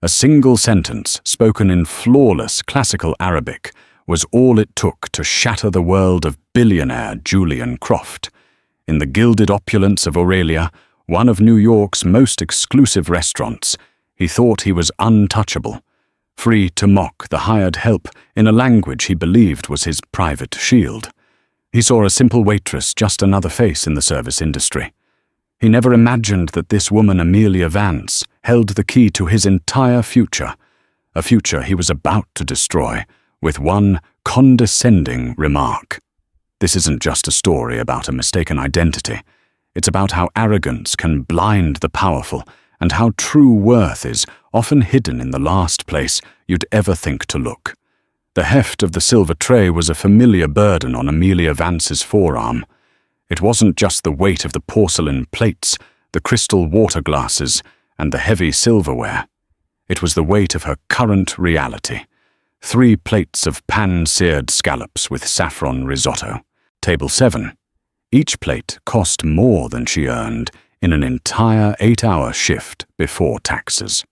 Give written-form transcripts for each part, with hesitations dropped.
A single sentence, spoken in flawless classical Arabic, was all it took to shatter the world of billionaire Julian Croft. In the gilded opulence of Aurelia, one of New York's most exclusive restaurants, he thought he was untouchable, free to mock the hired help in a language he believed was his private shield. He saw a simple waitress, just another face in the service industry. He never imagined that this woman, Amelia Vance, held the key to his entire future, a future he was about to destroy, with one condescending remark. This isn't just a story about a mistaken identity. It's about how arrogance can blind the powerful, and how true worth is often hidden in the last place you'd ever think to look. The heft of the silver tray was a familiar burden on Amelia Vance's forearm. It wasn't just the weight of the porcelain plates, the crystal water glasses, and the heavy silverware. It was the weight of her current reality. 3 plates of pan-seared scallops with saffron risotto. Table 7. Each plate cost more than she earned in an entire 8-hour shift before taxes.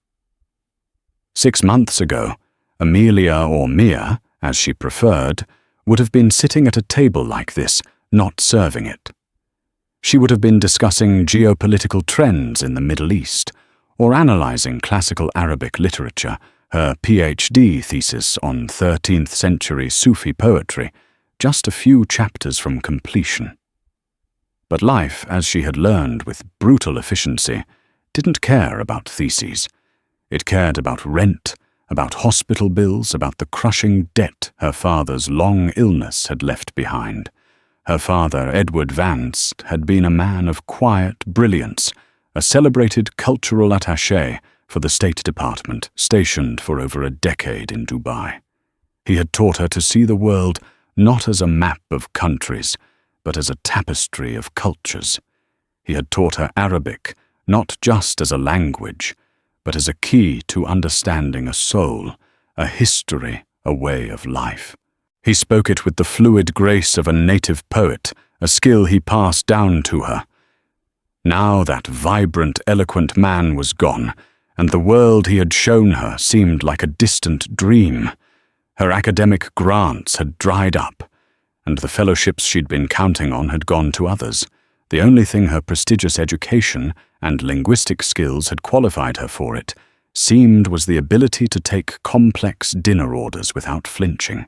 6 months ago, Amelia, or Mia, as she preferred, would have been sitting at a table like this, not serving it. She would have been discussing geopolitical trends in the Middle East, or analyzing classical Arabic literature, her PhD thesis on 13th century Sufi poetry, just a few chapters from completion. But life, as she had learned with brutal efficiency, didn't care about theses. It cared about rent, about hospital bills, about the crushing debt her father's long illness had left behind. Her father, Edward Vance, had been a man of quiet brilliance, a celebrated cultural attaché for the State Department, stationed for over a decade in Dubai. He had taught her to see the world not as a map of countries, but as a tapestry of cultures. He had taught her Arabic, not just as a language, but as a key to understanding a soul, a history, a way of life. He spoke it with the fluid grace of a native poet, a skill he passed down to her. Now that vibrant, eloquent man was gone, and the world he had shown her seemed like a distant dream. Her academic grants had dried up, and the fellowships she'd been counting on had gone to others. The only thing her prestigious education and linguistic skills had qualified her for it seemed was the ability to take complex dinner orders without flinching.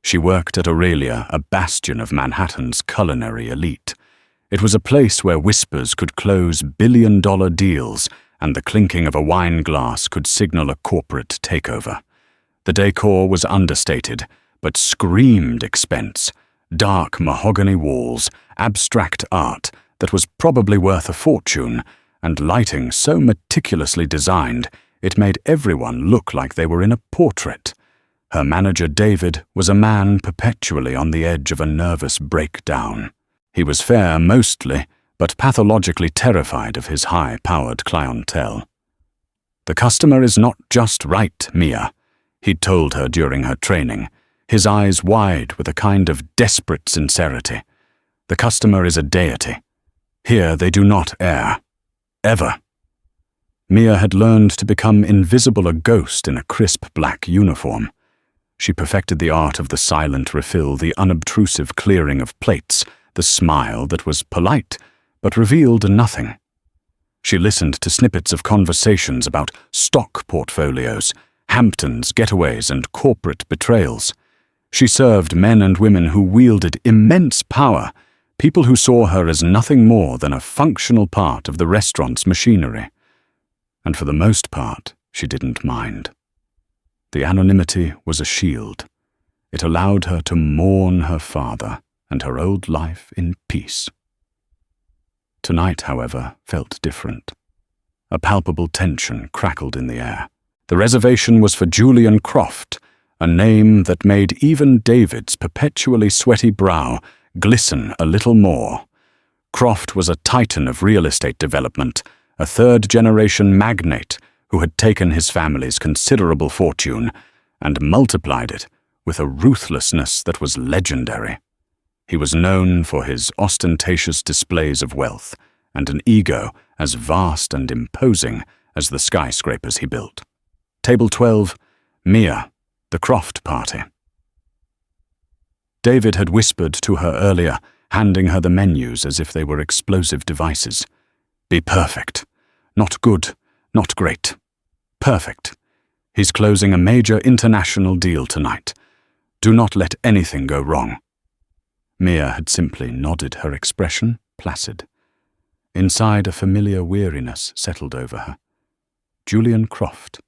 She worked at Aurelia, a bastion of Manhattan's culinary elite. It was a place where whispers could close billion-dollar deals, and the clinking of a wine glass could signal a corporate takeover. The decor was understated, but screamed expense. Dark mahogany walls, abstract art that was probably worth a fortune, and lighting so meticulously designed it made everyone look like they were in a portrait. Her manager, David, was a man perpetually on the edge of a nervous breakdown. He was fair mostly, but pathologically terrified of his high-powered clientele. "The customer is not just right, Mia," he'd told her during her training, his eyes wide with a kind of desperate sincerity. "The customer is a deity. Here they do not err. Ever." Mia had learned to become invisible, a ghost in a crisp black uniform. She perfected the art of the silent refill, the unobtrusive clearing of plates, the smile that was polite but revealed nothing. She listened to snippets of conversations about stock portfolios, Hamptons, getaways, and corporate betrayals. She served men and women who wielded immense power, people who saw her as nothing more than a functional part of the restaurant's machinery. And for the most part, she didn't mind. The anonymity was a shield. It allowed her to mourn her father and her old life in peace. Tonight, however, felt different. A palpable tension crackled in the air. The reservation was for Julian Croft, a name that made even David's perpetually sweaty brow glisten a little more. Croft was a titan of real estate development, a third-generation magnate who had taken his family's considerable fortune and multiplied it with a ruthlessness that was legendary. He was known for his ostentatious displays of wealth and an ego as vast and imposing as the skyscrapers he built. Table 12, Mia, the Croft party. David had whispered to her earlier, handing her the menus as if they were explosive devices. Be perfect. Not good, not great. Perfect. He's closing a major international deal tonight. Do not let anything go wrong. Mia had simply nodded, her expression placid. Inside, a familiar weariness settled over her. Julian Croft.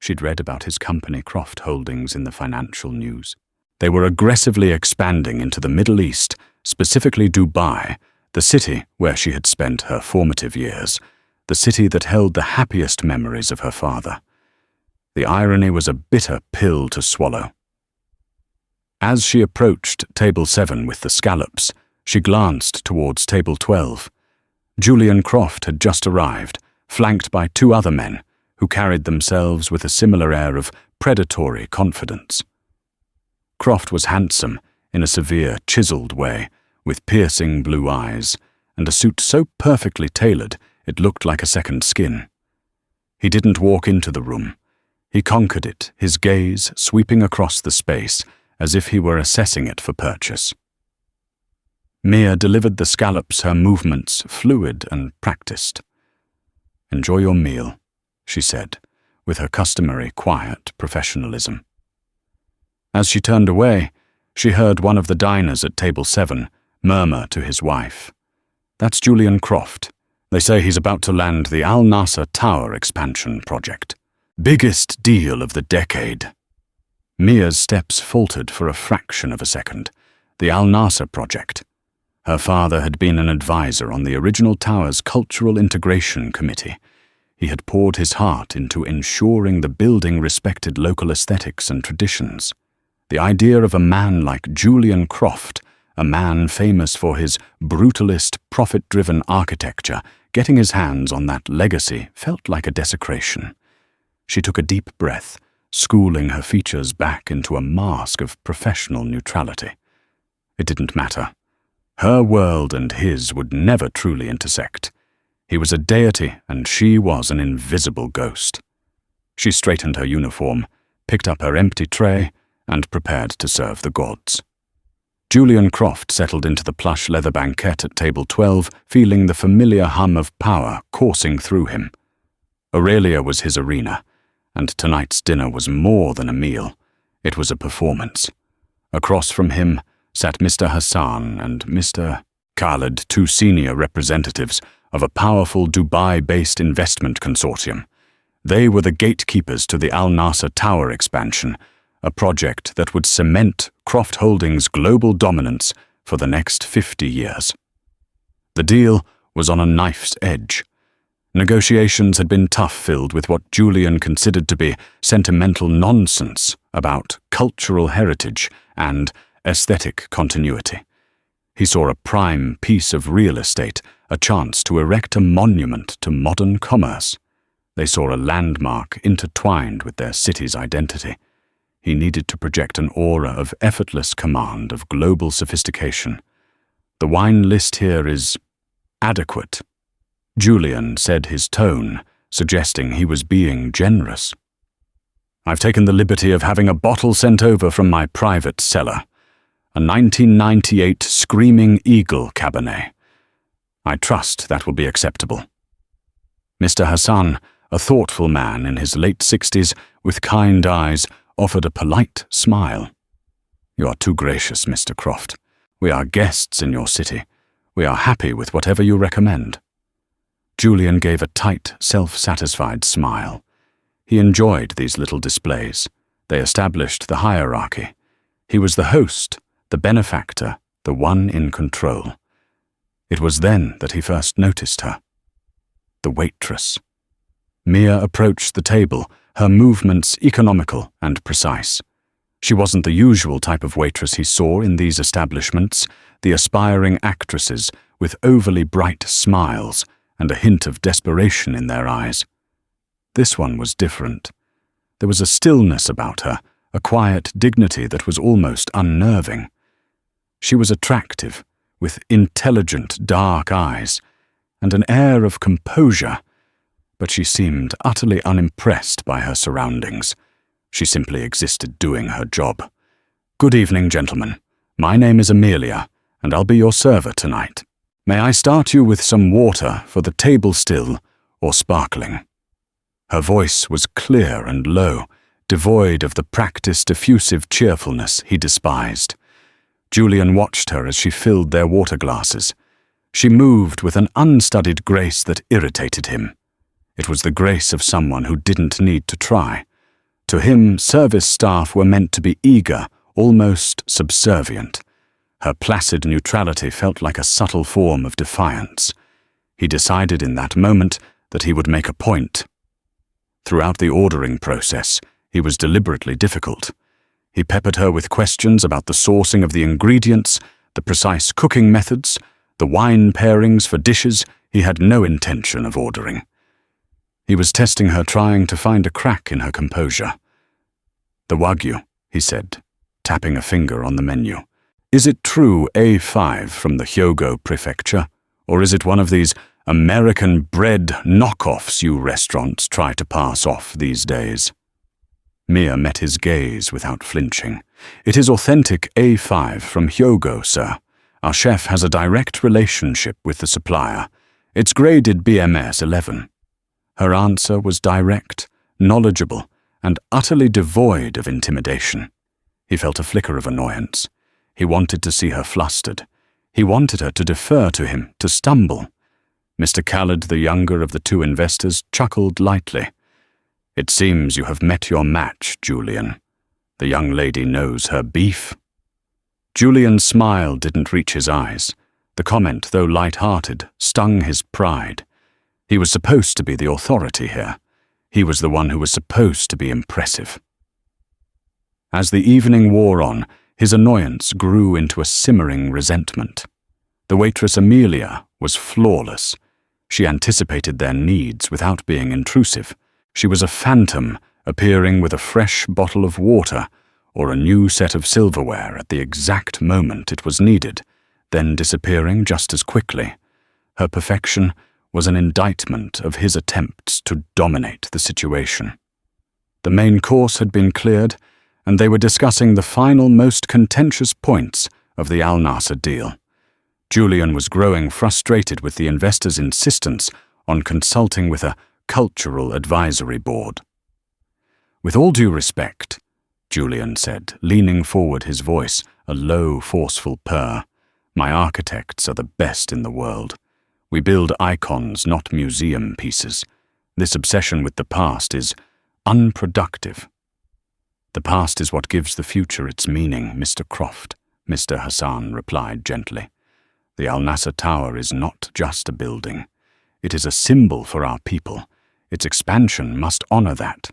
She'd read about his company Croft Holdings in the financial news. They were aggressively expanding into the Middle East, specifically Dubai, the city where she had spent her formative years, the city that held the happiest memories of her father. The irony was a bitter pill to swallow. As she approached Table 7 with the scallops, she glanced towards Table 12. Julian Croft had just arrived, flanked by two other men, who carried themselves with a similar air of predatory confidence. Croft was handsome, in a severe, chiseled way, with piercing blue eyes, and a suit so perfectly tailored it looked like a second skin. He didn't walk into the room. He conquered it, his gaze sweeping across the space, as if he were assessing it for purchase. Mia delivered the scallops, her movements fluid and practiced. "Enjoy your meal," she said, with her customary quiet professionalism. As she turned away, she heard one of the diners at Table 7 murmur to his wife, "That's Julian Croft. They say he's about to land the Al Nasser Tower expansion project. Biggest deal of the decade." Mia's steps faltered for a fraction of a second. The Al Nasser project. Her father had been an advisor on the original tower's Cultural Integration Committee. He had poured his heart into ensuring the building respected local aesthetics and traditions. The idea of a man like Julian Croft, a man famous for his brutalist, profit-driven architecture, getting his hands on that legacy felt like a desecration. She took a deep breath, schooling her features back into a mask of professional neutrality. It didn't matter. Her world and his would never truly intersect. He was a deity and she was an invisible ghost. She straightened her uniform, picked up her empty tray, and prepared to serve the gods. Julian Croft settled into the plush leather banquette at Table 12, feeling the familiar hum of power coursing through him. Aurelia was his arena, and tonight's dinner was more than a meal. It was a performance. Across from him sat Mr. Hassan and Mr. Khaled, two senior representatives of a powerful Dubai-based investment consortium. They were the gatekeepers to the Al Nasser Tower expansion, a project that would cement Croft Holdings' global dominance for the next 50 years. The deal was on a knife's edge. Negotiations had been tough, filled with what Julian considered to be sentimental nonsense about cultural heritage and aesthetic continuity. He saw a prime piece of real estate, a chance to erect a monument to modern commerce. They saw a landmark intertwined with their city's identity. He needed to project an aura of effortless command, of global sophistication. "The wine list here is adequate," Julian said, his tone suggesting he was being generous. "I've taken the liberty of having a bottle sent over from my private cellar, a 1998 Screaming Eagle Cabernet. I trust that will be acceptable." Mr. Hassan, a thoughtful man in his late 60s with kind eyes, offered a polite smile. "You are too gracious, Mr. Croft. We are guests in your city. We are happy with whatever you recommend." Julian gave a tight, self-satisfied smile. He enjoyed these little displays. They established the hierarchy. He was the host, the benefactor, the one in control. It was then that he first noticed her. The waitress. Mia approached the table, her movements economical and precise. She wasn't the usual type of waitress he saw in these establishments, the aspiring actresses with overly bright smiles and a hint of desperation in their eyes. This one was different. There was a stillness about her, a quiet dignity that was almost unnerving. She was attractive, with intelligent dark eyes, and an air of composure, but she seemed utterly unimpressed by her surroundings. She simply existed doing her job. "Good evening, gentlemen. My name is Amelia, and I'll be your server tonight. May I start you with some water for the table still or sparkling?" Her voice was clear and low, devoid of the practiced effusive cheerfulness he despised. Julian watched her as she filled their water glasses. She moved with an unstudied grace that irritated him. It was the grace of someone who didn't need to try. To him, service staff were meant to be eager, almost subservient. Her placid neutrality felt like a subtle form of defiance. He decided in that moment that he would make a point. Throughout the ordering process, he was deliberately difficult. He peppered her with questions about the sourcing of the ingredients, the precise cooking methods, the wine pairings for dishes he had no intention of ordering. He was testing her, trying to find a crack in her composure. "The Wagyu," he said, tapping a finger on the menu. "Is it true A5 from the Hyogo prefecture, or is it one of these American bread knockoffs you restaurants try to pass off these days?" Mia met his gaze without flinching. "It is authentic A5 from Hyogo, sir. Our chef has a direct relationship with the supplier. It's graded BMS 11. Her answer was direct, knowledgeable, and utterly devoid of intimidation. He felt a flicker of annoyance. He wanted to see her flustered. He wanted her to defer to him, to stumble. Mr. Khaled, the younger of the two investors, chuckled lightly. "It seems you have met your match, Julian. The young lady knows her beef." Julian's smile didn't reach his eyes. The comment, though light-hearted, stung his pride. He was supposed to be the authority here. He was the one who was supposed to be impressive. As the evening wore on, his annoyance grew into a simmering resentment. The waitress Amelia was flawless. She anticipated their needs without being intrusive. She was a phantom, appearing with a fresh bottle of water or a new set of silverware at the exact moment it was needed, then disappearing just as quickly. Her perfection was an indictment of his attempts to dominate the situation. The main course had been cleared, and they were discussing the final, most contentious points of the Al Nasser deal. Julian was growing frustrated with the investors' insistence on consulting with a cultural advisory board. "With all due respect," Julian said, leaning forward, his voice a low, forceful purr, "my architects are the best in the world. We build icons, not museum pieces. This obsession with the past is unproductive." "The past is what gives the future its meaning, Mr. Croft," Mr. Hassan replied gently. "The Al Nasser Tower is not just a building. It is a symbol for our people. Its expansion must honor that."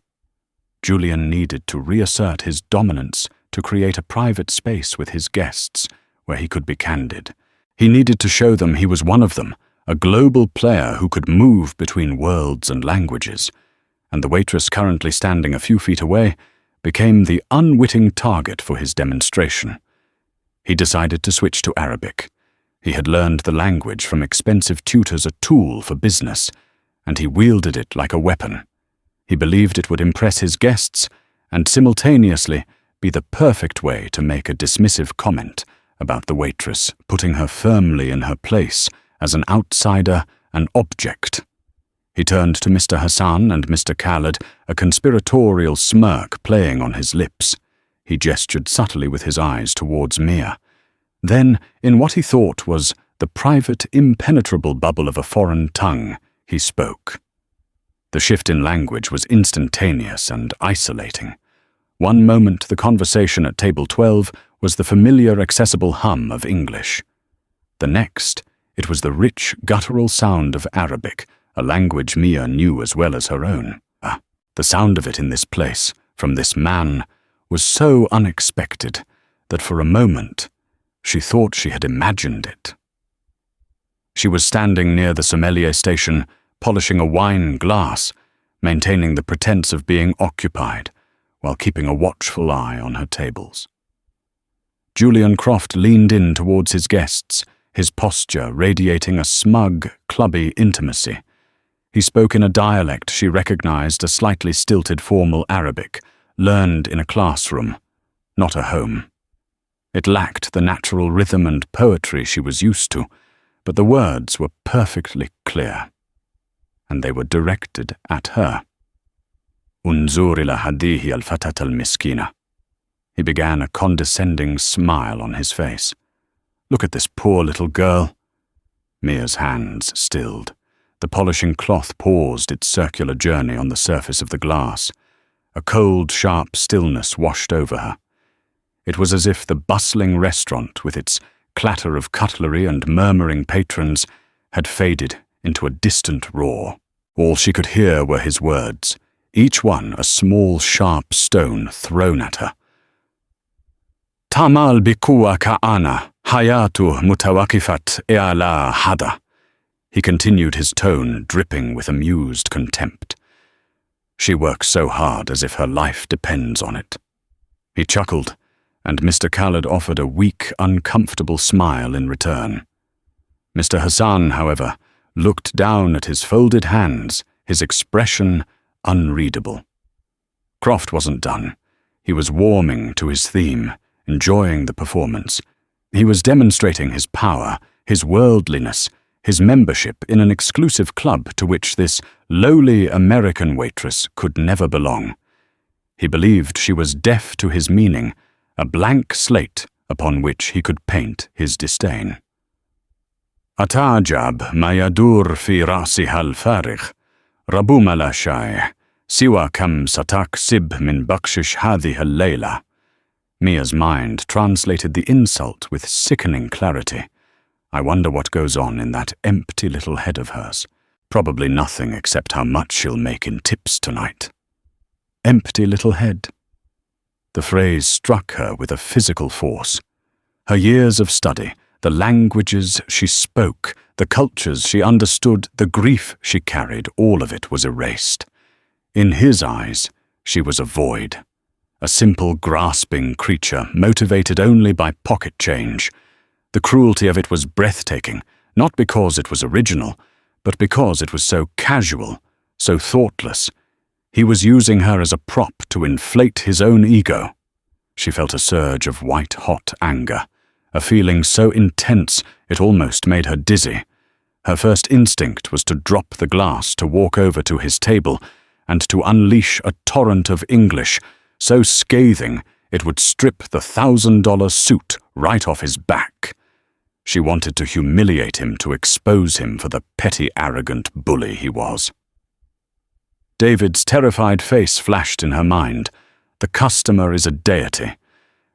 Julian needed to reassert his dominance to create a private space with his guests where he could be candid. He needed to show them he was one of them, a global player who could move between worlds and languages, and the waitress currently standing a few feet away became the unwitting target for his demonstration. He decided to switch to Arabic. He had learned the language from expensive tutors, a tool for business, and he wielded it like a weapon. He believed it would impress his guests and simultaneously be the perfect way to make a dismissive comment about the waitress, putting her firmly in her place as an outsider, an object. He turned to Mr. Hassan and Mr. Khaled, a conspiratorial smirk playing on his lips. He gestured subtly with his eyes towards Mia. Then, in what he thought was the private, impenetrable bubble of a foreign tongue, he spoke. The shift in language was instantaneous and isolating. One moment the conversation at table 12 was the familiar, accessible hum of English. The next, it was the rich, guttural sound of Arabic, a language Mia knew as well as her own. The sound of it in this place, from this man, was so unexpected that for a moment she thought she had imagined it. She was standing near the sommelier station, polishing a wine glass, maintaining the pretense of being occupied, while keeping a watchful eye on her tables. Julian Croft leaned in towards his guests, his posture radiating a smug, clubby intimacy. He spoke in a dialect she recognized as slightly stilted formal Arabic, learned in a classroom, not a home. It lacked the natural rhythm and poetry she was used to, but the words were perfectly clear, and they were directed at her. Unzur ila hadihi al-fatat al-miskina. He began, a condescending smile on his face. Look at this poor little girl. Mia's hands stilled. The polishing cloth paused its circular journey on the surface of the glass. A cold, sharp stillness washed over her. It was as if the bustling restaurant, with its clatter of cutlery and murmuring patrons, had faded into a distant roar. All she could hear were his words, each one a small, sharp stone thrown at her. Tamal bikuwa ka'ana, hayatu mutawakifat e'ala hada. He continued, his tone dripping with amused contempt. She works so hard as if her life depends on it. He chuckled, and Mr. Khaled offered a weak, uncomfortable smile in return. Mr. Hassan, however, looked down at his folded hands, his expression unreadable. Croft wasn't done. He was warming to his theme, enjoying the performance. He was demonstrating his power, his worldliness, his membership in an exclusive club to which this lowly American waitress could never belong. He believed she was deaf to his meaning, a blank slate upon which he could paint his disdain. Atajab ma yadur fi rasiha al-farigh, rabuma la shay, siwa kam satak sib min bakshish hadhihi al-layla. Mia's mind translated the insult with sickening clarity. I wonder what goes on in that empty little head of hers. Probably nothing except how much she'll make in tips tonight. Empty little head. The phrase struck her with a physical force. Her years of study, the languages she spoke, the cultures she understood, the grief she carried, all of it was erased. In his eyes, she was a void. A simple, grasping creature, motivated only by pocket change. The cruelty of it was breathtaking, not because it was original, but because it was so casual, so thoughtless. He was using her as a prop to inflate his own ego. She felt a surge of white-hot anger, a feeling so intense it almost made her dizzy. Her first instinct was to drop the glass, to walk over to his table, and to unleash a torrent of English, so scathing it would strip the $1,000 suit right off his back. She wanted to humiliate him, to expose him for the petty, arrogant bully he was. David's terrified face flashed in her mind. The customer is a deity.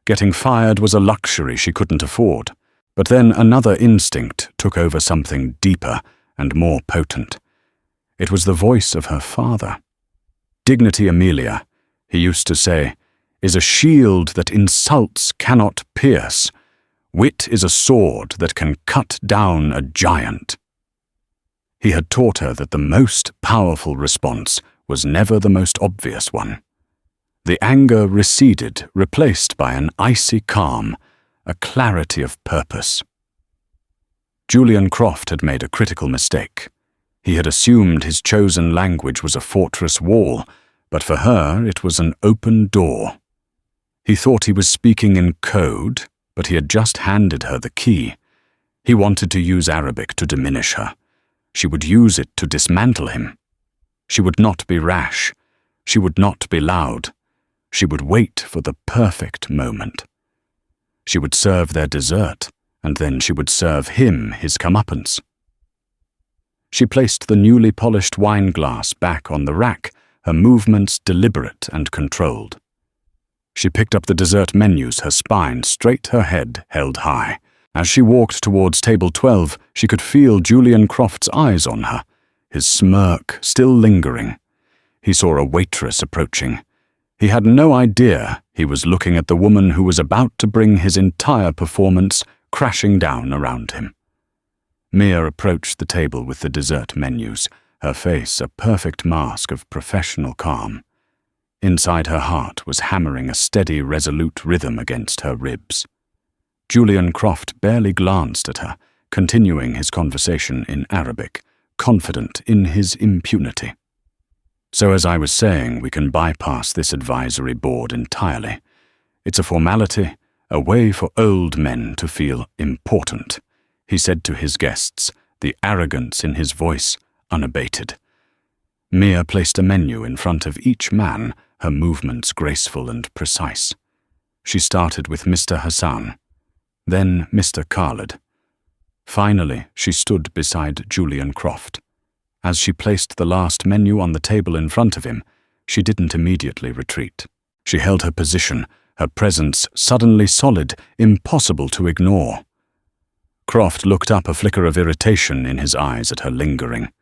Getting fired was a luxury she couldn't afford. But then another instinct took over, something deeper and more potent. It was the voice of her father. Dignity, Amelia, he used to say, is a shield that insults cannot pierce. Wit is a sword that can cut down a giant. He had taught her that the most powerful response was never the most obvious one. The anger receded, replaced by an icy calm, a clarity of purpose. Julian Croft had made a critical mistake. He had assumed his chosen language was a fortress wall, but for her it was an open door. He thought he was speaking in code, but he had just handed her the key. He wanted to use Arabic to diminish her. She would use it to dismantle him. She would not be rash. She would not be loud. She would wait for the perfect moment. She would serve their dessert, and then she would serve him his comeuppance. She placed the newly polished wine glass back on the rack, her movements deliberate and controlled. She picked up the dessert menus, her spine straight, her head held high. As she walked towards table 12, she could feel Julian Croft's eyes on her, his smirk still lingering. He saw a waitress approaching. He had no idea he was looking at the woman who was about to bring his entire performance crashing down around him. Mia approached the table with the dessert menus, her face a perfect mask of professional calm. Inside her heart was hammering a steady, resolute rhythm against her ribs. Julian Croft barely glanced at her, continuing his conversation in Arabic, confident in his impunity. So as I was saying, we can bypass this advisory board entirely. It's a formality, a way for old men to feel important, he said to his guests, the arrogance in his voice unabated. Mia placed a menu in front of each man, her movements graceful and precise. She started with Mr. Hassan, then Mr. Khalid. Finally, she stood beside Julian Croft. As she placed the last menu on the table in front of him, she didn't immediately retreat. She held her position, her presence suddenly solid, impossible to ignore. Croft looked up, a flicker of irritation in his eyes at her lingering.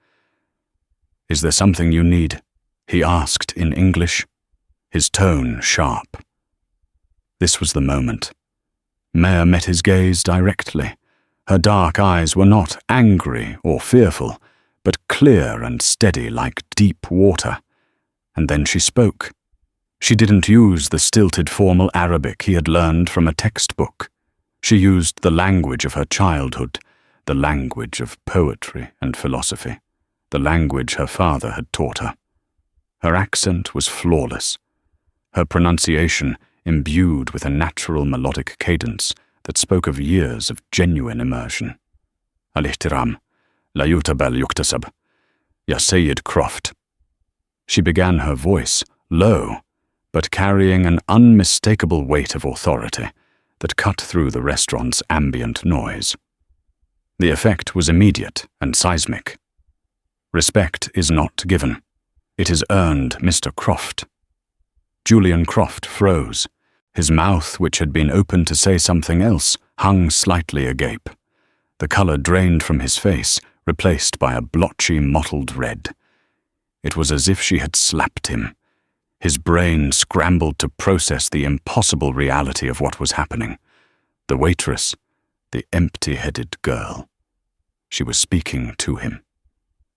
"Is there something you need?" he asked in English, his tone sharp. This was the moment. Maya met his gaze directly. Her dark eyes were not angry or fearful, but clear and steady like deep water. And then she spoke. She didn't use the stilted formal Arabic he had learned from a textbook. She used the language of her childhood, the language of poetry and philosophy, the language her father had taught her. Her accent was flawless, her pronunciation imbued with a natural melodic cadence that spoke of years of genuine immersion. Al-ihtiram, la yutabal yuktasab, Ya Sayyid Croft. She began, her voice low, but carrying an unmistakable weight of authority that cut through the restaurant's ambient noise. The effect was immediate and seismic. Respect is not given. It is earned, Mr. Croft. Julian Croft froze. His mouth, which had been open to say something else, hung slightly agape. The color drained from his face, replaced by a blotchy, mottled red. It was as if she had slapped him. His brain scrambled to process the impossible reality of what was happening. The waitress, the empty-headed girl. She was speaking to him,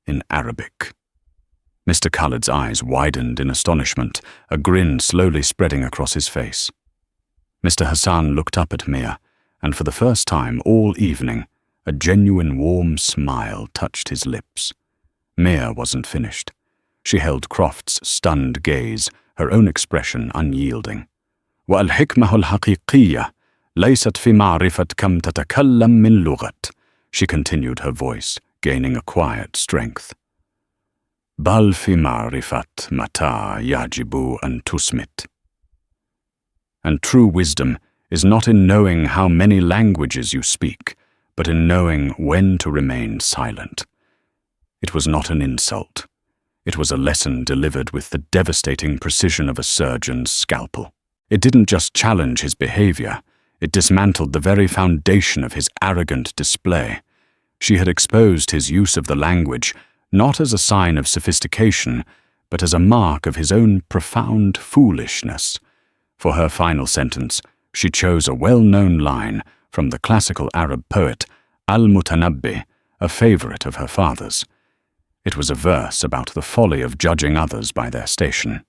in Arabic. Mr. Khalid's eyes widened in astonishment, a grin slowly spreading across his face. Mr. Hassan looked up at Mia, and for the first time all evening, a genuine warm smile touched his lips. Mia wasn't finished. She held Croft's stunned gaze, her own expression unyielding. وَالْحِكْمَةُ الْحَقِيقِيَّةُ لَيْسَتْ فِي مَعْرِفَةٍ كَمْ تَتَكَلَّمْ مِنْ لُغَةٍ. She continued, her voice gaining a quiet strength. بَلْ فِي مَعْرِفَةٍ مَتَى يَجِبُ أَن تُسْمِتْ. And true wisdom is not in knowing how many languages you speak, but in knowing when to remain silent. It was not an insult. It was a lesson delivered with the devastating precision of a surgeon's scalpel. It didn't just challenge his behavior, it dismantled the very foundation of his arrogant display. She had exposed his use of the language, not as a sign of sophistication, but as a mark of his own profound foolishness. For her final sentence, she chose a well-known line from the classical Arab poet Al-Mutanabbi, a favorite of her father's. It was a verse about the folly of judging others by their station.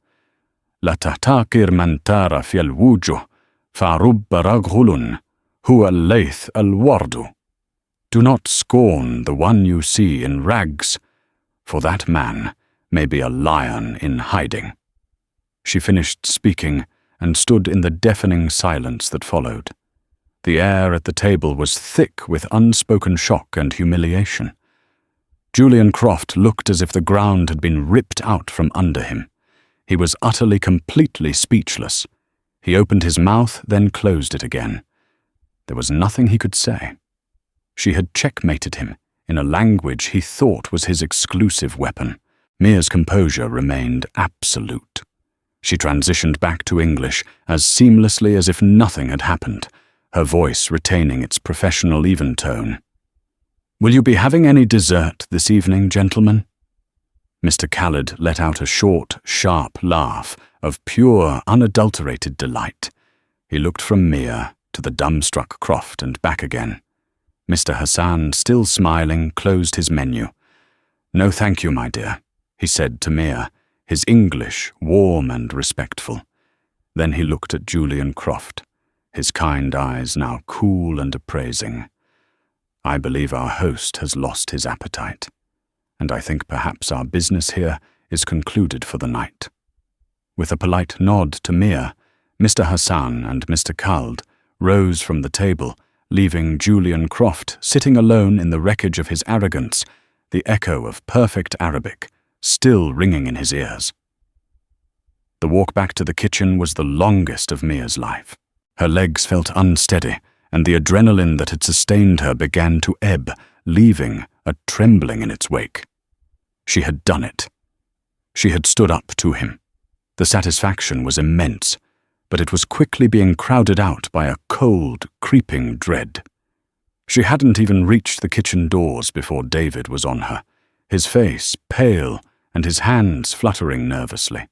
لا تحتقر من ترى في الوجوه فرب رجل هو الليث الورد. Do not scorn the one you see in rags, for that man may be a lion in hiding. She finished speaking and stood in the deafening silence that followed. The air at the table was thick with unspoken shock and humiliation. Julian Croft looked as if the ground had been ripped out from under him. He was utterly, completely speechless. He opened his mouth, then closed it again. There was nothing he could say. She had checkmated him in a language he thought was his exclusive weapon. Mia's composure remained absolute. She transitioned back to English as seamlessly as if nothing had happened, her voice retaining its professional even tone. "Will you be having any dessert this evening, gentlemen?" Mr. Khalid let out a short, sharp laugh of pure, unadulterated delight. He looked from Mia to the dumbstruck Croft and back again. Mr. Hassan, still smiling, closed his menu. "No, thank you, my dear," he said to Mia, his English warm and respectful. Then he looked at Julian Croft, his kind eyes now cool and appraising. "I believe our host has lost his appetite. and I think perhaps our business here is concluded for the night." With a polite nod to Mia, Mr. Hassan and Mr. Kald rose from the table, leaving Julian Croft sitting alone in the wreckage of his arrogance, the echo of perfect Arabic still ringing in his ears. The walk back to the kitchen was the longest of Mia's life. Her legs felt unsteady, and the adrenaline that had sustained her began to ebb, leaving a trembling in its wake. She had done it. She had stood up to him. The satisfaction was immense, but it was quickly being crowded out by a cold, creeping dread. She hadn't even reached the kitchen doors before David was on her, his face pale and his hands fluttering nervously.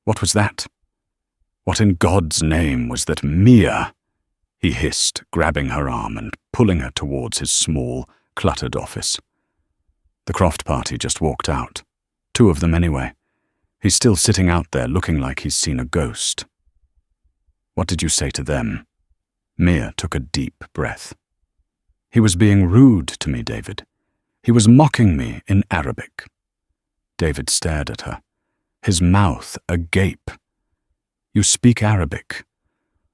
What was that? What in God's name was that Mia? He hissed, grabbing her arm and pulling her towards his small, cluttered office. The Croft party just walked out. 2 of them anyway. He's still sitting out there looking like he's seen a ghost. What did you say to them? Mia took a deep breath. He was being rude to me, David. He was mocking me in Arabic. David stared at her, his mouth agape. You speak Arabic.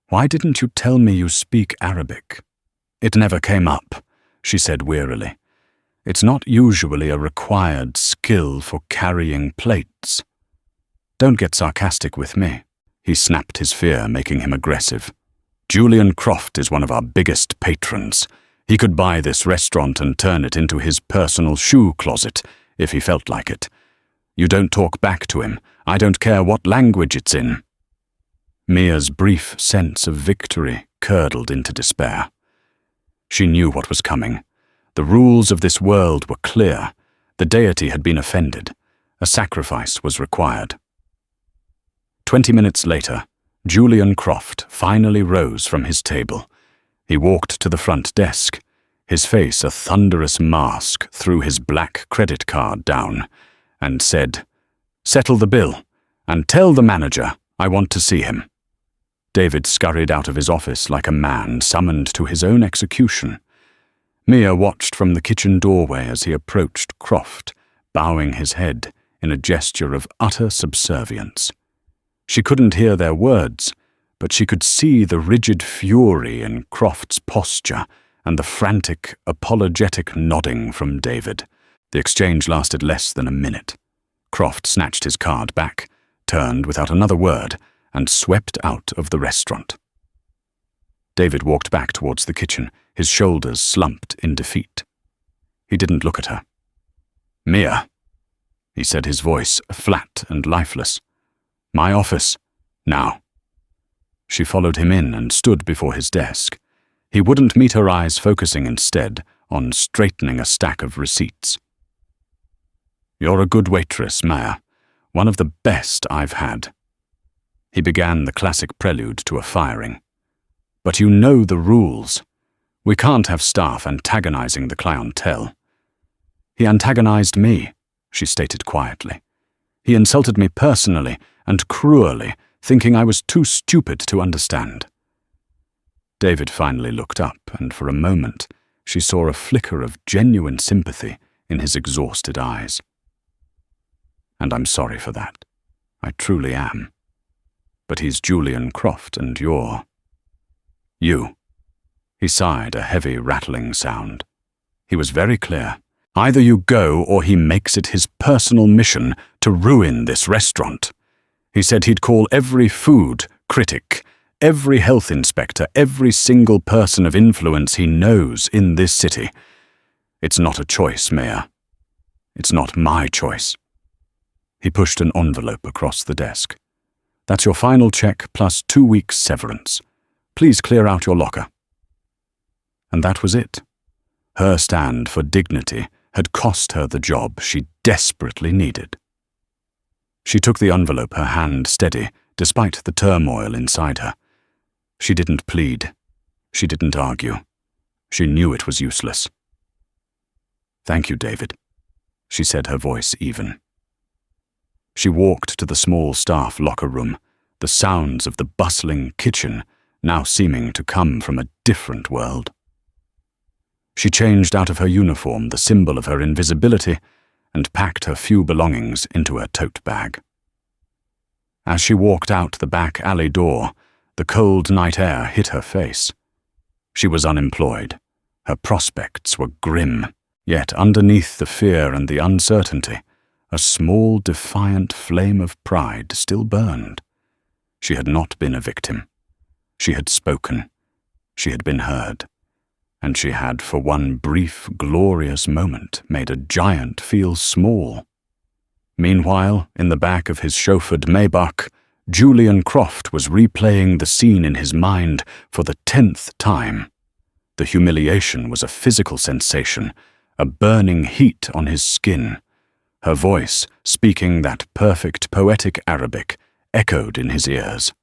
Why didn't you tell me you speak Arabic? It never came up, she said wearily. It's not usually a required skill for carrying plates. Don't get sarcastic with me. He snapped his fear, making him aggressive. Julian Croft is one of our biggest patrons. He could buy this restaurant and turn it into his personal shoe closet, if he felt like it. You don't talk back to him. I don't care what language it's in. Mia's brief sense of victory curdled into despair. She knew what was coming. The rules of this world were clear. The deity had been offended. A sacrifice was required. 20 minutes later, Julian Croft finally rose from his table. He walked to the front desk, his face a thunderous mask threw his black credit card down, and said, "Settle the bill, and tell the manager I want to see him." David scurried out of his office like a man summoned to his own execution. Mia watched from the kitchen doorway as he approached Croft, bowing his head in a gesture of utter subservience. She couldn't hear their words, but she could see the rigid fury in Croft's posture and the frantic, apologetic nodding from David. The exchange lasted less than a minute. Croft snatched his card back, turned without another word, and swept out of the restaurant. David walked back towards the kitchen, his shoulders slumped in defeat. He didn't look at her. "Mia," he said, his voice flat and lifeless. "My office, now." She followed him in and stood before his desk. He wouldn't meet her eyes, focusing instead on straightening a stack of receipts. "You're a good waitress, Maya. One of the best I've had." He began the classic prelude to a firing. "But you know the rules. We can't have staff antagonizing the clientele." "He antagonized me," she stated quietly. "He insulted me personally and cruelly, thinking I was too stupid to understand." David finally looked up, and for a moment she saw a flicker of genuine sympathy in his exhausted eyes. "And I'm sorry for that. I truly am. But he's Julian Croft, and you're... you." He sighed, a heavy, rattling sound. He was very clear. Either you go or he makes it his personal mission to ruin this restaurant. He said he'd call every food critic, every health inspector, every single person of influence he knows in this city. It's not a choice, Mayor. It's not my choice. He pushed an envelope across the desk. "That's your final check plus 2 weeks' severance. Please clear out your locker." And that was it. Her stand for dignity had cost her the job she desperately needed. She took the envelope, her hand steady, despite the turmoil inside her. She didn't plead. She didn't argue. She knew it was useless. "Thank you, David," she said, her voice even. She walked to the small staff locker room, the sounds of the bustling kitchen now seeming to come from a different world. She changed out of her uniform, the symbol of her invisibility, and packed her few belongings into her tote bag. As she walked out the back alley door, the cold night air hit her face. She was unemployed. Her prospects were grim, yet underneath the fear and the uncertainty, a small, defiant flame of pride still burned. She had not been a victim. She had spoken. She had been heard. And she had, for one brief, glorious moment, made a giant feel small. Meanwhile, in the back of his chauffeured Maybach, Julian Croft was replaying the scene in his mind for the 10th time. The humiliation was a physical sensation, a burning heat on his skin. Her voice, speaking that perfect poetic Arabic, echoed in his ears.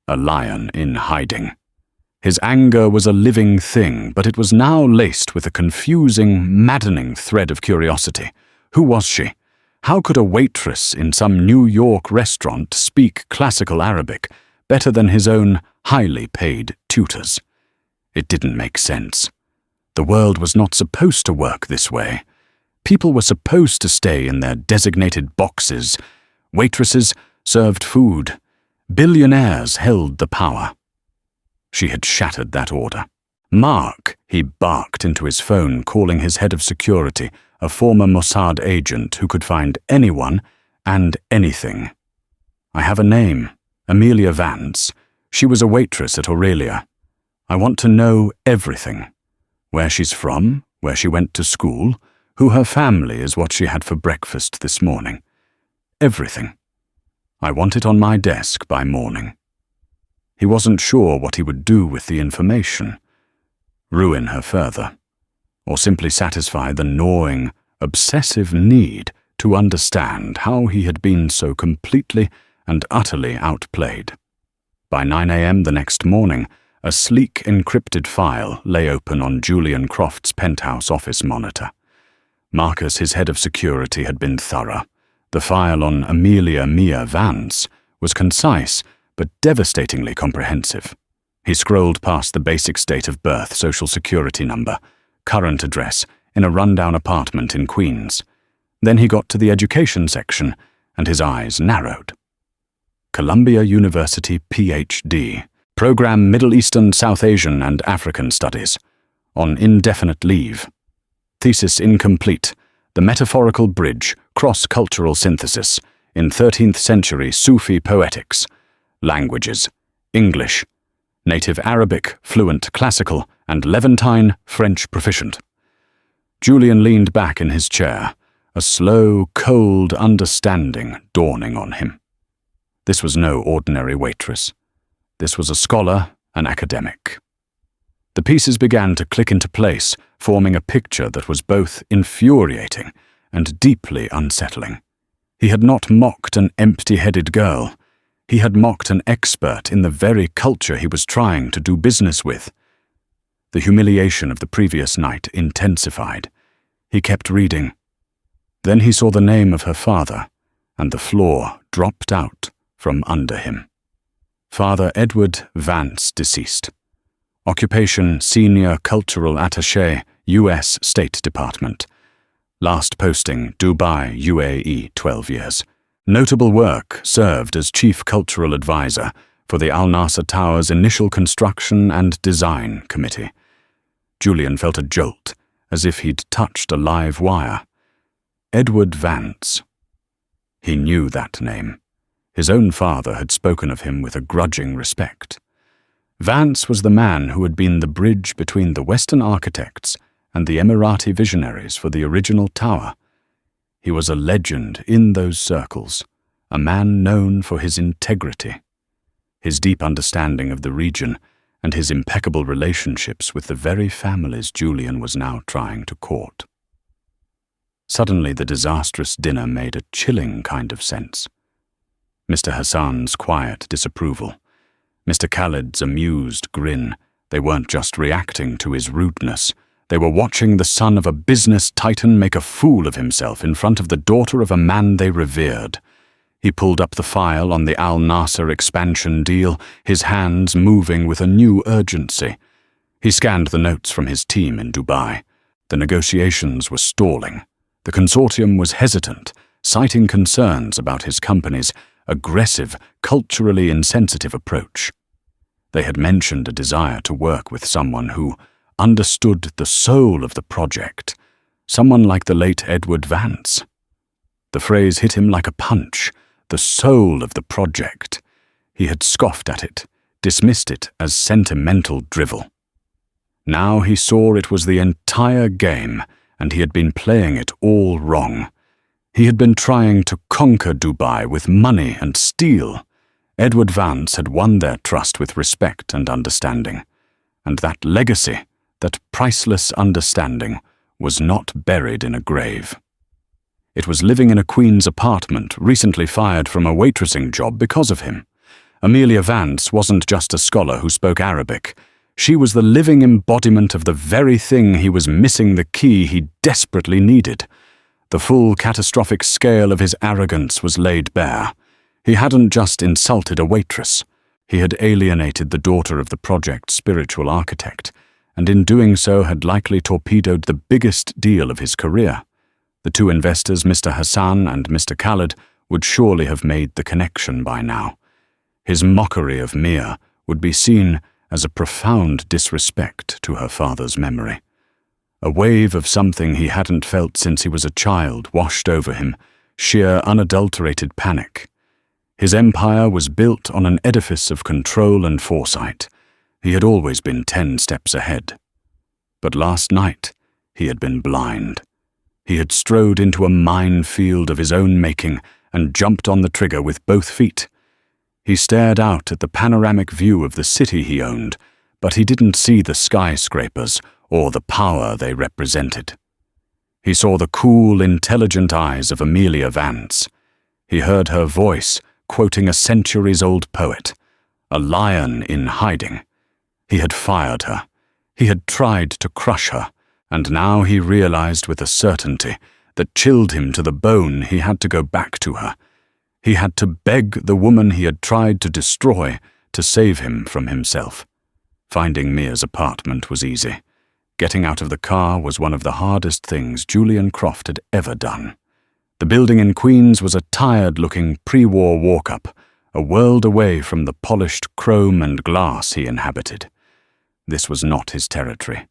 A lion in hiding. His anger was a living thing, but it was now laced with a confusing, maddening thread of curiosity. Who was she? How could a waitress in some New York restaurant speak classical Arabic better than his own highly paid tutors? It didn't make sense. The world was not supposed to work this way. People were supposed to stay in their designated boxes. Waitresses served food. Billionaires held the power. She had shattered that order. Mark, he barked into his phone, calling his head of security, a former Mossad agent who could find anyone and anything. I have a name, Amelia Vance. She was a waitress at Aurelia. I want to know everything. Where she's from, where she went to school, who her family is, what she had for breakfast this morning. Everything. I want it on my desk by morning. He wasn't sure what he would do with the information. Ruin her further, or simply satisfy the gnawing, obsessive need to understand how he had been so completely and utterly outplayed. By 9 a.m. the next morning, a sleek encrypted file lay open on Julian Croft's penthouse office monitor. Marcus, his head of security, had been thorough. The file on Amelia Mia Vance was concise but devastatingly comprehensive. He scrolled past the basic date of birth, social security number, current address, in a rundown apartment in Queens. Then he got to the education section, and his eyes narrowed. Columbia University Ph.D. Program Middle Eastern, South Asian and African Studies. On indefinite leave. Thesis incomplete. The Metaphorical Bridge, Cross-Cultural Synthesis, in 13th Century Sufi Poetics. Languages: English, Native Arabic, Fluent, Classical, and Levantine, French proficient. Julian leaned back in his chair, a slow, cold understanding dawning on him. This was no ordinary waitress. This was a scholar, an academic. The pieces began to click into place, forming a picture that was both infuriating and deeply unsettling. He had not mocked an empty-headed girl. He had mocked an expert in the very culture he was trying to do business with. The humiliation of the previous night intensified. He kept reading. Then he saw the name of her father, and the floor dropped out from under him. Father Edward Vance, deceased. Occupation: Senior Cultural Attaché, U.S. State Department. Last posting: Dubai, UAE, 12 years. Notable work: served as Chief Cultural Advisor for the Al Nasser Tower's Initial Construction and Design Committee. Julian felt a jolt, as if he'd touched a live wire. Edward Vance. He knew that name. His own father had spoken of him with a grudging respect. Vance was the man who had been the bridge between the Western architects and the Emirati visionaries for the original tower. He was a legend in those circles, a man known for his integrity, his deep understanding of the region, and his impeccable relationships with the very families Julian was now trying to court. Suddenly the disastrous dinner made a chilling kind of sense. Mr. Hassan's quiet disapproval, Mr. Khalid's amused grin. They weren't just reacting to his rudeness. They were watching the son of a business titan make a fool of himself in front of the daughter of a man they revered. He pulled up the file on the Al Nasser expansion deal, his hands moving with a new urgency. He scanned the notes from his team in Dubai. The negotiations were stalling. The consortium was hesitant, citing concerns about his company's aggressive, culturally insensitive approach. They had mentioned a desire to work with someone who understood the soul of the project, someone like the late Edward Vance. The phrase hit him like a punch, the soul of the project. He had scoffed at it, dismissed it as sentimental drivel. Now he saw it was the entire game, and he had been playing it all wrong. He had been trying to conquer Dubai with money and steel. Edward Vance had won their trust with respect and understanding, and that legacy, that priceless understanding, was not buried in a grave. It was living in a queen's apartment, recently fired from a waitressing job because of him. Amelia Vance wasn't just a scholar who spoke Arabic. She was the living embodiment of the very thing he was missing the key he desperately needed. The full catastrophic scale of his arrogance was laid bare. He hadn't just insulted a waitress. He had alienated the daughter of the project's spiritual architect, and in doing so had likely torpedoed the biggest deal of his career. The two investors, Mr. Hassan and Mr. Khaled, would surely have made the connection by now. His mockery of Mia would be seen as a profound disrespect to her father's memory. A wave of something he hadn't felt since he was a child washed over him, sheer unadulterated panic. His empire was built on an edifice of control and foresight. He had always been 10 steps ahead. But last night, he had been blind. He had strode into a minefield of his own making and jumped on the trigger with both feet. He stared out at the panoramic view of the city he owned, but he didn't see the skyscrapers or the power they represented. He saw the cool, intelligent eyes of Amelia Vance. He heard her voice quoting a centuries-old poet, a lion in hiding. He had fired her. He had tried to crush her, and now he realized with a certainty that chilled him to the bone he had to go back to her. He had to beg the woman he had tried to destroy to save him from himself. Finding Mia's apartment was easy. Getting out of the car was one of the hardest things Julian Croft had ever done. The building in Queens was a tired-looking pre-war walk-up, a world away from the polished chrome and glass he inhabited. This was not his territory.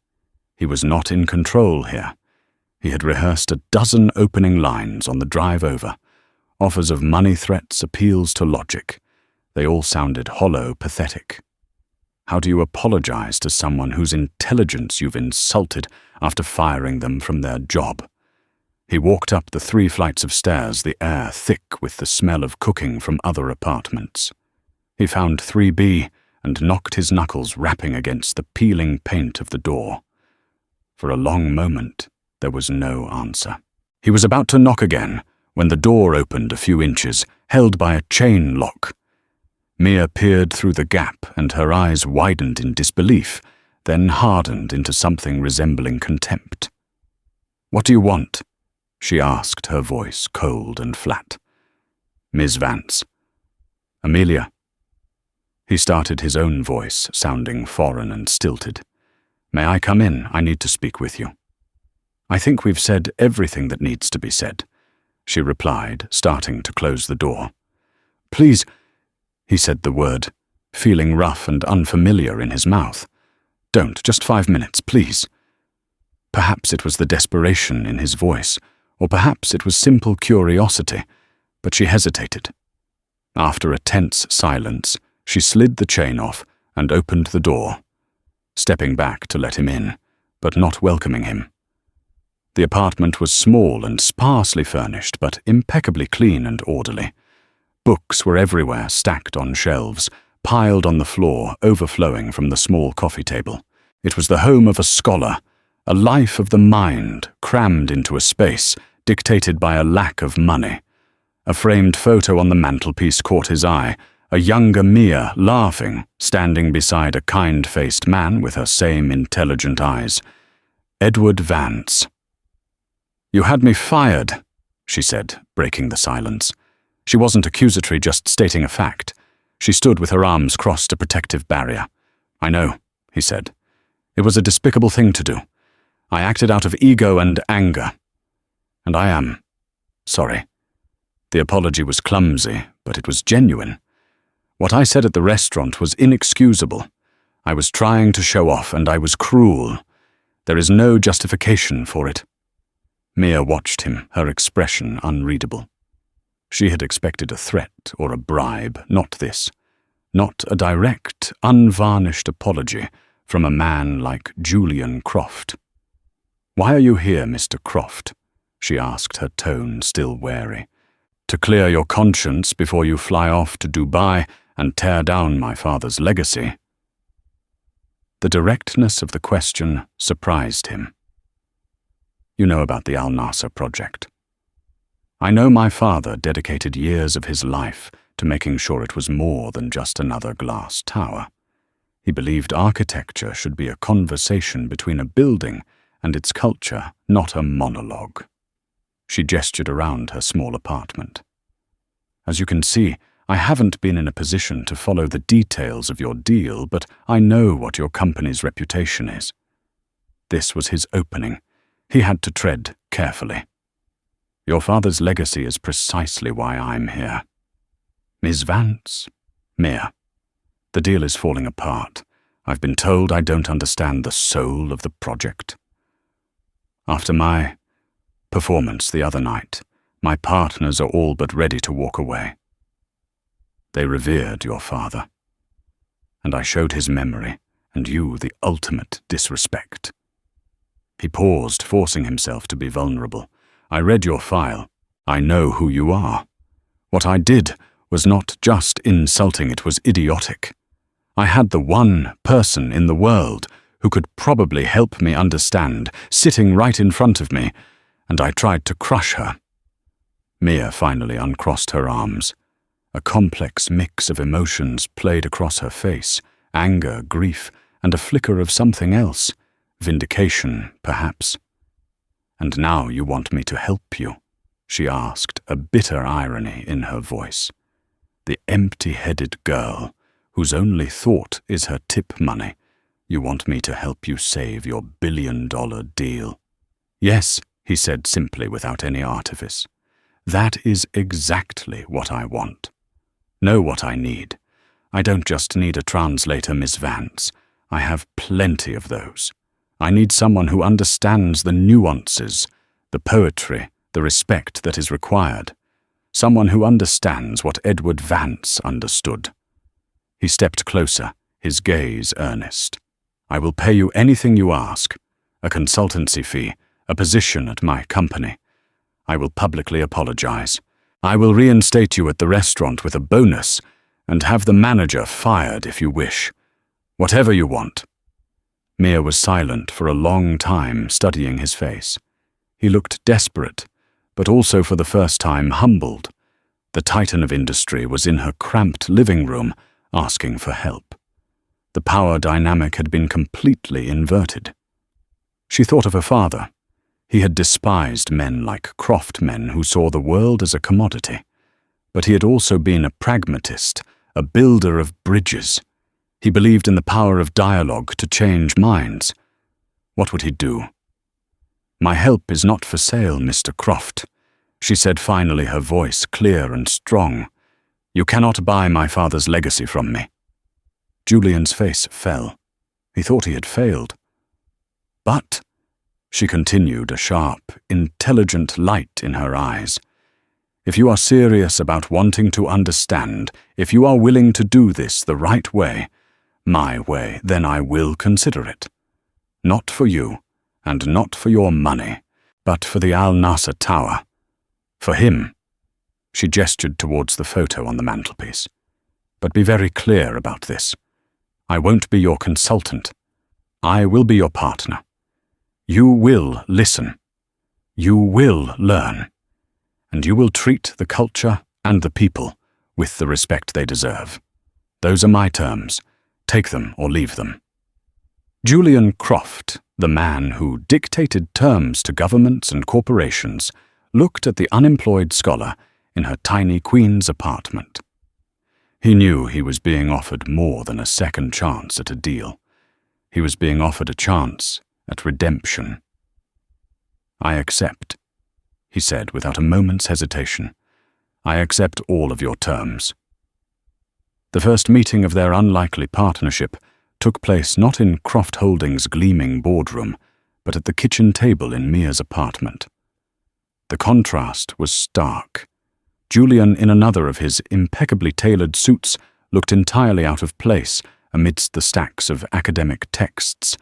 He was not in control here. He had rehearsed a dozen opening lines on the drive over. Offers of money threats, appeals to logic. They all sounded hollow, pathetic. How do you apologize to someone whose intelligence you've insulted after firing them from their job? He walked up the 3 flights of stairs, the air thick with the smell of cooking from other apartments. He found 3B and knocked his knuckles rapping against the peeling paint of the door. For a long moment, there was no answer. He was about to knock again, when the door opened a few inches, held by a chain lock. Mia peered through the gap, and her eyes widened in disbelief, then hardened into something resembling contempt. "What do you want?" she asked, her voice cold and flat. "Ms. Vance." "Amelia." He started his own voice, sounding foreign and stilted. "May I come in? I need to speak with you." "I think we've said everything that needs to be said," she replied, starting to close the door. "Please," he said the word, feeling rough and unfamiliar in his mouth. "Don't, just 5 minutes, please." Perhaps it was the desperation in his voice, or perhaps it was simple curiosity, but she hesitated. After a tense silence, she slid the chain off and opened the door, stepping back to let him in, but not welcoming him. The apartment was small and sparsely furnished, but impeccably clean and orderly. Books were everywhere, stacked on shelves, piled on the floor, overflowing from the small coffee table. It was the home of a scholar, a life of the mind crammed into a space, dictated by a lack of money. A framed photo on the mantelpiece caught his eye, a younger Mia laughing, standing beside a kind-faced man with her same intelligent eyes. Edward Vance. "You had me fired," she said, breaking the silence. She wasn't accusatory, just stating a fact. She stood with her arms crossed, a protective barrier. "I know," he said. It was a despicable thing to do. I acted out of ego and anger. And I am sorry. The apology was clumsy, but it was genuine. What I said at the restaurant was inexcusable. I was trying to show off, and I was cruel. There is no justification for it. Mia watched him, her expression unreadable. She had expected a threat or a bribe, not this. Not a direct, unvarnished apology from a man like Julian Croft. "Why are you here, Mr. Croft?" she asked, her tone still wary. "To clear your conscience before you fly off to Dubai and tear down my father's legacy." The directness of the question surprised him. "You know about the Al Nasser project. I know my father dedicated years of his life to making sure it was more than just another glass tower. He believed architecture should be a conversation between a building and its culture, not a monologue." She gestured around her small apartment. "As you can see, I haven't been in a position to follow the details of your deal, but I know what your company's reputation is." This was his opening. He had to tread carefully. "Your father's legacy is precisely why I'm here. Ms. Vance, Mia, the deal is falling apart. I've been told I don't understand the soul of the project. After my performance the other night, my partners are all but ready to walk away. They revered your father, and I showed his memory and you the ultimate disrespect." He paused, forcing himself to be vulnerable. "I read your file. I know who you are. What I did was not just insulting, it was idiotic. I had the one person in the world who could probably help me understand, sitting right in front of me, and I tried to crush her." Mia finally uncrossed her arms. A complex mix of emotions played across her face, anger, grief, and a flicker of something else, vindication, perhaps. "And now you want me to help you?" she asked, a bitter irony in her voice. "The empty-headed girl, whose only thought is her tip money. You want me to help you save your billion-dollar deal?" "Yes," he said simply without any artifice. "That is exactly what I want. Know what I need. I don't just need a translator, Miss Vance. I have plenty of those. I need someone who understands the nuances, the poetry, the respect that is required. Someone who understands what Edward Vance understood." He stepped closer, his gaze earnest. "I will pay you anything you ask, a consultancy fee, a position at my company. I will publicly apologize. I will reinstate you at the restaurant with a bonus and have the manager fired if you wish. Whatever you want." Mia was silent for a long time, studying his face. He looked desperate, but also for the first time humbled. The titan of industry was in her cramped living room, asking for help. The power dynamic had been completely inverted. She thought of her father. He had despised men like Croft men who saw the world as a commodity. But he had also been a pragmatist, a builder of bridges. He believed in the power of dialogue to change minds. What would he do? "My help is not for sale, Mr. Croft," she said finally, her voice clear and strong. "You cannot buy my father's legacy from me." Julian's face fell. He thought he had failed. "But," she continued, a sharp, intelligent light in her eyes, "if you are serious about wanting to understand, if you are willing to do this the right way, my way, then I will consider it. Not for you, and not for your money, but for the Al Nasser Tower. For him." She gestured towards the photo on the mantelpiece. "But be very clear about this. I won't be your consultant. I will be your partner. You will listen. You will learn. And you will treat the culture and the people with the respect they deserve. Those are my terms. Take them or leave them." Julian Croft, the man who dictated terms to governments and corporations, looked at the unemployed scholar in her tiny Queen's apartment. He knew he was being offered more than a second chance at a deal. He was being offered a chance at redemption. "I accept," he said without a moment's hesitation. "I accept all of your terms." The first meeting of their unlikely partnership took place not in Croft Holdings' gleaming boardroom, but at the kitchen table in Mia's apartment. The contrast was stark. Julian, in another of his impeccably tailored suits, looked entirely out of place amidst the stacks of academic texts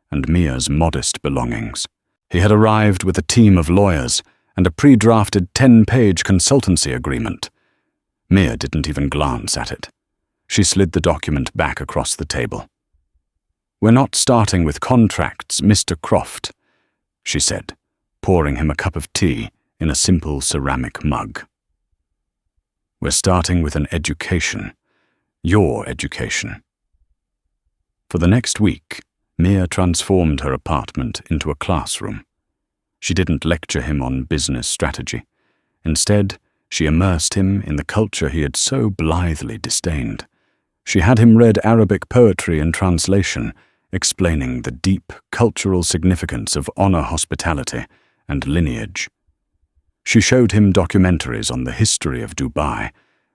and Mia's modest belongings. He had arrived with a team of lawyers and a pre-drafted 10-page consultancy agreement. Mia didn't even glance at it. She slid the document back across the table. "We're not starting with contracts, Mr. Croft," she said, pouring him a cup of tea in a simple ceramic mug. "We're starting with an education. Your education." For the next week, Mia transformed her apartment into a classroom. She didn't lecture him on business strategy. Instead, she immersed him in the culture he had so blithely disdained. She had him read Arabic poetry in translation, explaining the deep cultural significance of honor hospitality and lineage. She showed him documentaries on the history of Dubai,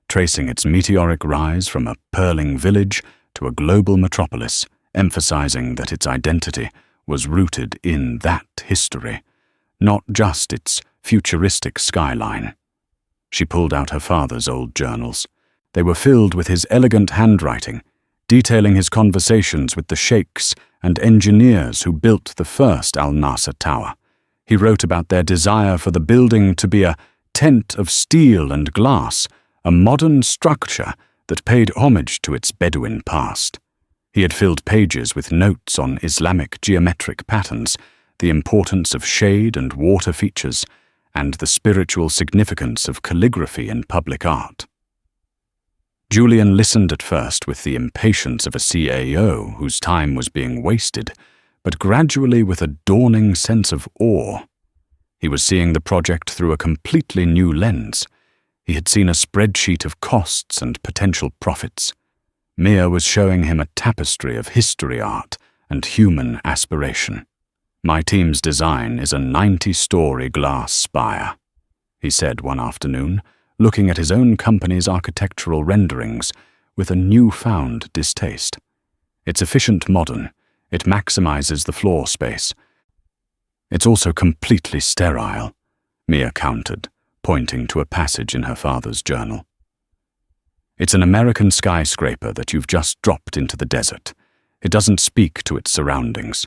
tracing its meteoric rise from a purling village to a global metropolis, emphasizing that its identity was rooted in that history, not just its futuristic skyline. She pulled out her father's old journals. They were filled with his elegant handwriting, detailing his conversations with the sheikhs and engineers who built the first Al Nasser Tower. He wrote about their desire for the building to be a tent of steel and glass, a modern structure that paid homage to its Bedouin past. He had filled pages with notes on Islamic geometric patterns, the importance of shade and water features, and the spiritual significance of calligraphy in public art. Julian listened at first with the impatience of a CAO whose time was being wasted, but gradually with a dawning sense of awe. He was seeing the project through a completely new lens. He had seen a spreadsheet of costs and potential profits. Mia was showing him a tapestry of history art and human aspiration. "My team's design is a 90-story glass spire," he said one afternoon, looking at his own company's architectural renderings with a newfound distaste. "It's efficient modern. It maximizes the floor space. It's also completely sterile," Mia countered, pointing to a passage in her father's journal. "It's an American skyscraper that you've just dropped into the desert. It doesn't speak to its surroundings.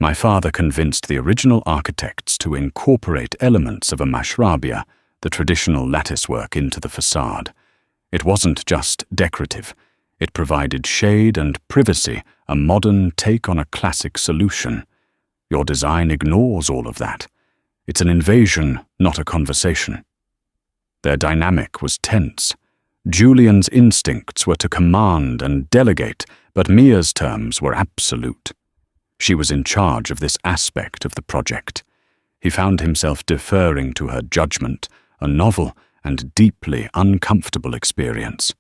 My father convinced the original architects to incorporate elements of a mashrabia, the traditional latticework, into the facade. It wasn't just decorative. It provided shade and privacy, a modern take on a classic solution. Your design ignores all of that. It's an invasion, not a conversation." Their dynamic was tense. Julian's instincts were to command and delegate, but Mia's terms were absolute. She was in charge of this aspect of the project. He found himself deferring to her judgment, a novel and deeply uncomfortable experience.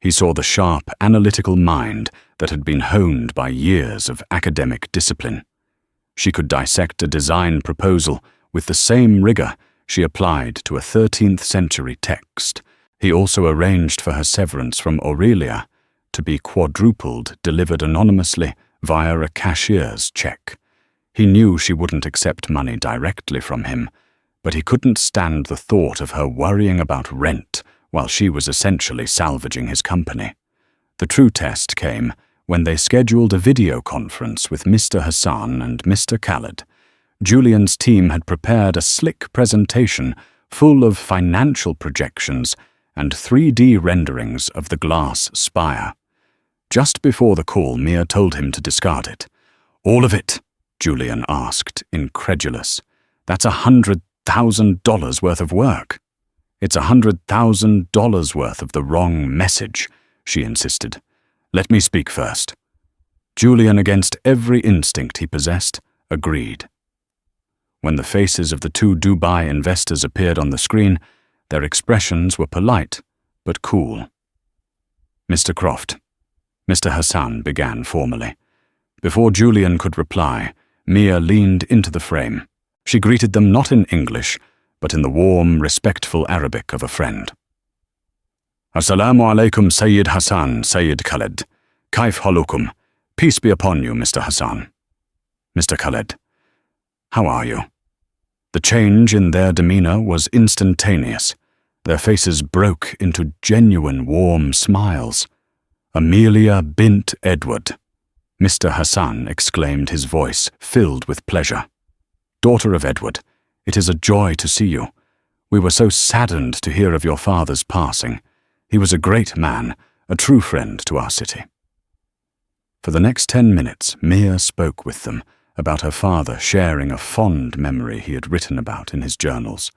He saw the sharp, analytical mind that had been honed by years of academic discipline. She could dissect a design proposal with the same rigor she applied to a 13th-century text. He also arranged for her severance from Aurelia to be quadrupled, delivered anonymously via a cashier's check. He knew she wouldn't accept money directly from him, but he couldn't stand the thought of her worrying about rent while she was essentially salvaging his company. The true test came when they scheduled a video conference with Mr. Hassan and Mr. Khaled. Julian's team had prepared a slick presentation full of financial projections and 3D renderings of the glass spire. Just before the call, Mia told him to discard it. "All of it?" Julian asked, incredulous. "That's $100,000 worth of work." "It's $100,000 worth of the wrong message," she insisted. "Let me speak first." Julian, against every instinct he possessed, agreed. When the faces of the two Dubai investors appeared on the screen, their expressions were polite but cool. "Mr. Croft," Mr. Hassan began formally, Before Julian could reply, Mia leaned into the frame. She greeted them not in English, but in the warm, respectful Arabic of a friend. Assalamu alaikum, Sayyid Hassan, Sayyid Khaled. Kaif halukum. Peace be upon you, Mr. Hassan. Mr. Khaled. How are you? The change in their demeanor was instantaneous. Their faces broke into genuine warm smiles. Amelia bint Edward. Mr. Hassan exclaimed, his voice filled with pleasure. Daughter of Edward, it is a joy to see you. We were so saddened to hear of your father's passing. He was a great man, a true friend to our city. For the next 10 minutes, Mia spoke with them about her father sharing a fond memory he had written about in his journals.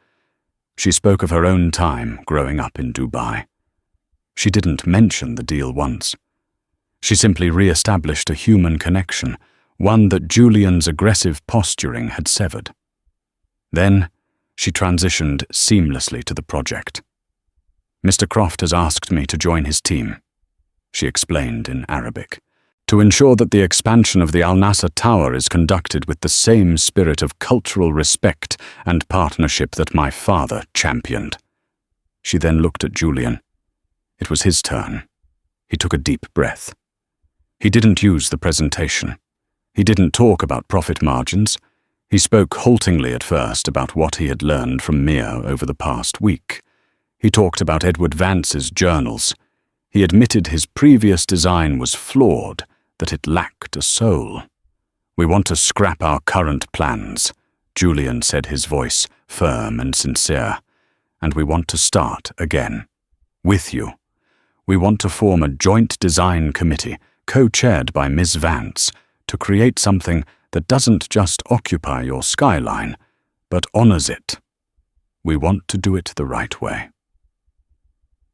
She spoke of her own time growing up in Dubai. She didn't mention the deal once. She simply re-established a human connection, one that Julian's aggressive posturing had severed. Then, she transitioned seamlessly to the project. Mr. Croft has asked me to join his team, she explained in Arabic, to ensure that the expansion of the Al Nasser Tower is conducted with the same spirit of cultural respect and partnership that my father championed. She then looked at Julian. It was his turn. He took a deep breath. He didn't use the presentation. He didn't talk about profit margins. He spoke haltingly at first about what he had learned from Mia over the past week. He talked about Edward Vance's journals. He admitted his previous design was flawed, that it lacked a soul. We want to scrap our current plans, Julian said, his voice firm and sincere. And we want to start again. With you. We want to form a joint design committee, co-chaired by Ms. Vance, to create something that doesn't just occupy your skyline, but honors it. We want to do it the right way.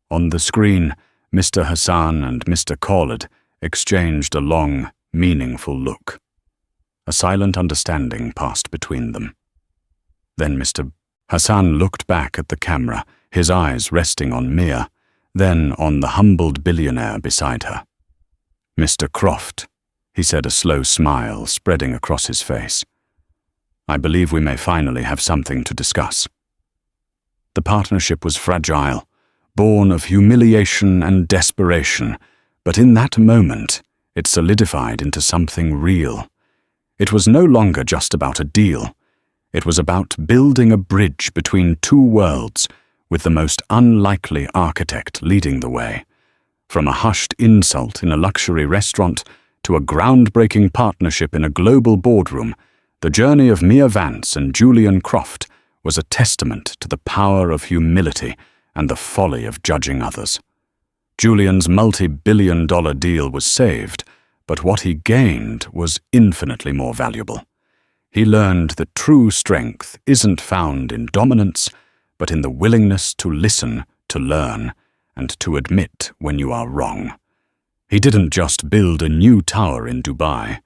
On the screen, Mr. Hassan and Mr. Khaled exchanged a long, meaningful look. A silent understanding passed between them. Then Mr. Hassan looked back at the camera, his eyes resting on Mia, then on the humbled billionaire beside her. Mr. Croft, he said, a slow smile spreading across his face. I believe we may finally have something to discuss. The partnership was fragile, born of humiliation and desperation, but in that moment, it solidified into something real. It was no longer just about a deal. It was about building a bridge between two worlds, with the most unlikely architect leading the way. From a hushed insult in a luxury restaurant to a groundbreaking partnership in a global boardroom, the journey of Mia Vance and Julian Croft was a testament to the power of humility and the folly of judging others. Julian's multi-billion-dollar deal was saved, but what he gained was infinitely more valuable. He learned that true strength isn't found in dominance, but in the willingness to listen, to learn, and to admit when you are wrong. He didn't just build a new tower in Dubai.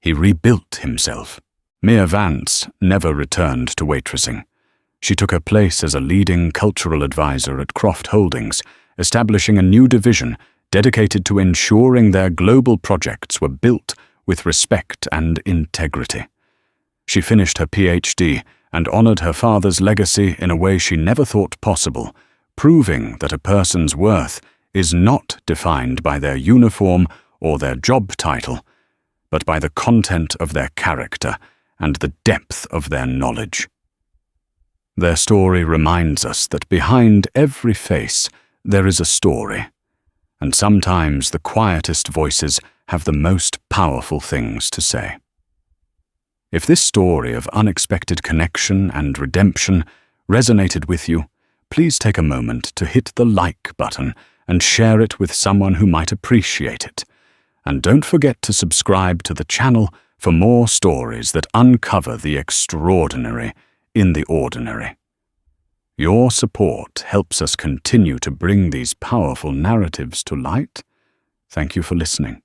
He rebuilt himself. Mia Vance never returned to waitressing. She took her place as a leading cultural advisor at Croft Holdings, establishing a new division dedicated to ensuring their global projects were built with respect and integrity. She finished her PhD and honored her father's legacy in a way she never thought possible, proving that a person's worth is not defined by their uniform or their job title, but by the content of their character and the depth of their knowledge. Their story reminds us that behind every face there is a story, and sometimes the quietest voices have the most powerful things to say. If this story of unexpected connection and redemption resonated with you, please take a moment to hit the like button and share it with someone who might appreciate it. And don't forget to subscribe to the channel for more stories that uncover the extraordinary in the ordinary. Your support helps us continue to bring these powerful narratives to light. Thank you for listening.